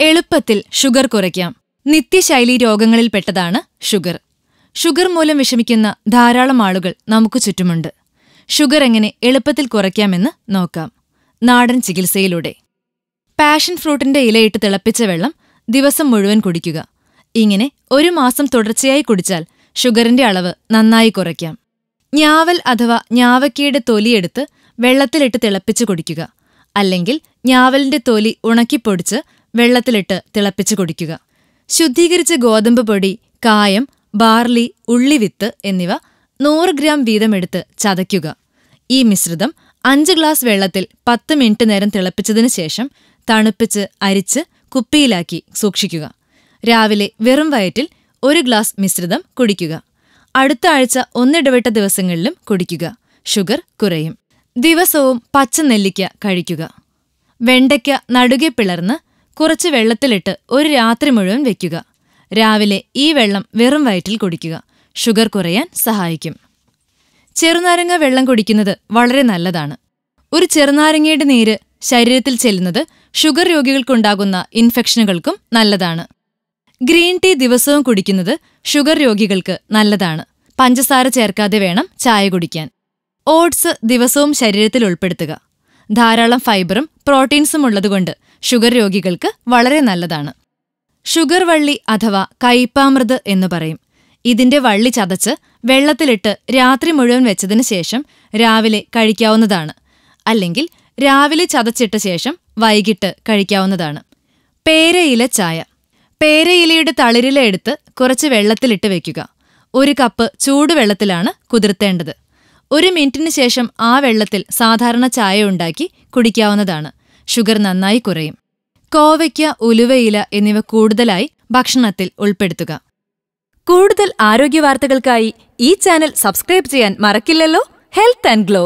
എളുപ്പത്തിൽ ഷുഗർ കുറയ്ക്കാം. നിത്യശൈലീ രോഗങ്ങളിൽപ്പെട്ടതാണ് sugar. Sugar മൂലം വിഷമിക്കുന്ന ധാരാളം ആളുകൾ നമുക്ക് ചുറ്റുമുണ്ട്. ഷുഗർ എങ്ങനെ എളുപ്പത്തിൽ കുറയ്ക്കാമെന്ന് നോക്കാം. നാടൻ ചികിത്സയിലൂടെ. പാഷൻ ഫ്രൂട്ടിന്റെ ഇലയിട്ട് തിളപ്പിച്ച വെള്ളം ദിവസം മുഴുവൻ കുടിക്കുക. ഇങ്ങനെ 1 മാസം തുടർച്ചയായി കുടിച്ചാൽ ഷുഗറിന്റെ അളവ് നന്നായി കുറയ്ക്കാം. ഞാവൽ അഥവാ ഞാവക്കയുടെ തൊലിയെടുത്ത് വെള്ളത്തിലിട്ട് തിളപ്പിച്ച് കുടിക്കുക. അല്ലെങ്കിൽ ഞാവലിന്റെ തൊലി ഉണക്കിപ്പൊടിച്ച് വെള്ളത്തിലിട്ട് തിളപ്പിച്ച് കുടിക്കുക. ശുദ്ധീകരിച്ച ഗോതമ്പ് പൊടി, കായം, ബാർലി, ഉള്ളിവിത്ത് എന്നിവ 100 ഗ്രാം വീതമെടുത്ത് ചതയ്ക്കുക. ഈ മിശ്രിതം 5 ഗ്ലാസ് വെള്ളത്തിൽ 10 മിനിറ്റ് നേരം തിളപ്പിച്ചതിനു ശേഷം തണുപ്പിച്ച് അരിച്ച് കുപ്പിയിലാക്കി സൂക്ഷിക്കുക. രാവിലെ വെറും വയറ്റിൽ 1 ഗ്ലാസ് മിശ്രിതം കുടിക്കുക. അടുത്ത ആഴ്ച 1 ഇടവിട്ട ദിവസങ്ങളിലും കുടിക്കുക. ഷുഗർ കുറയും. ദിവസവും പച്ചനെല്ലിക്ക കഴിക്കുക. വെണ്ടയ്ക്ക നടുകെ പിളർന്ന് കുറച്ച് വെള്ളത്തിലിട്ട് ഒരു രാത്രി മുഴുവൻ വെക്കുക. രാവിലെ ഈ വെള്ളം വെറും വയറ്റിൽ കുടിക്കുക. ഷുഗർ കുറയാൻ സഹായിക്കും. ചെറുനാരങ്ങ വെള്ളം കുടിക്കുന്നത് വളരെ നല്ലതാണ്. ഒരു ചെറുനാരങ്ങയുടെ നീര് ശരീരത്തിൽ ചെല്ലുന്നത് ഷുഗർ രോഗികൾക്കുണ്ടാകുന്ന ഇൻഫെക്ഷനുകൾക്കും നല്ലതാണ്. ഗ്രീൻ ടീ ദിവസവും കുടിക്കുന്നത് ഷുഗർ രോഗികൾക്ക് നല്ലതാണ്. പഞ്ചസാര ചേർക്കാതെ വേണം ചായ കുടിക്കാൻ. ഓട്സ് ദിവസവും ശരീരത്തിൽ ഉൾപ്പെടുത്തുക. ധാരാളം ഫൈബറും പ്രോട്ടീൻസും ഉള്ളതുകൊണ്ട് ഷുഗർ രോഗികൾക്ക് വളരെ നല്ലതാണ്. ഷുഗർ വള്ളി അഥവാ കയ്പാമൃത് എന്നു പറയും. ഇതിന്റെ വള്ളി ചതച്ച് വെള്ളത്തിലിട്ട് രാത്രി മുഴുവൻ വെച്ചതിന് ശേഷം രാവിലെ കഴിക്കാവുന്നതാണ്. അല്ലെങ്കിൽ രാവിലെ ചതച്ചിട്ട ശേഷം വൈകിട്ട് കഴിക്കാവുന്നതാണ്. പേരയില ചായ. പേരയിലയുടെ തളിരില എടുത്ത് കുറച്ച് വെള്ളത്തിലിട്ട് വെക്കുക. 1 കപ്പ് ചൂടുവെള്ളത്തിലാണ് കുതിർത്തേണ്ടത്. 1 മിനിറ്റിന് ശേഷം ആ വെള്ളത്തിൽ സാധാരണ ചായ ഉണ്ടാക്കി കുടിക്കാവുന്നതാണ്. ഷുഗർ നന്നായി കുറയും. കോവയ്ക്ക, ഉലുവയില എന്നിവ കൂടുതലായി ഭക്ഷണത്തിൽ ഉൾപ്പെടുത്തുക. കൂടുതൽ ആരോഗ്യവാർത്തകൾക്കായി ഈ ചാനൽ സബ്സ്ക്രൈബ് ചെയ്യാൻ മറക്കില്ലല്ലോ. Health and glow.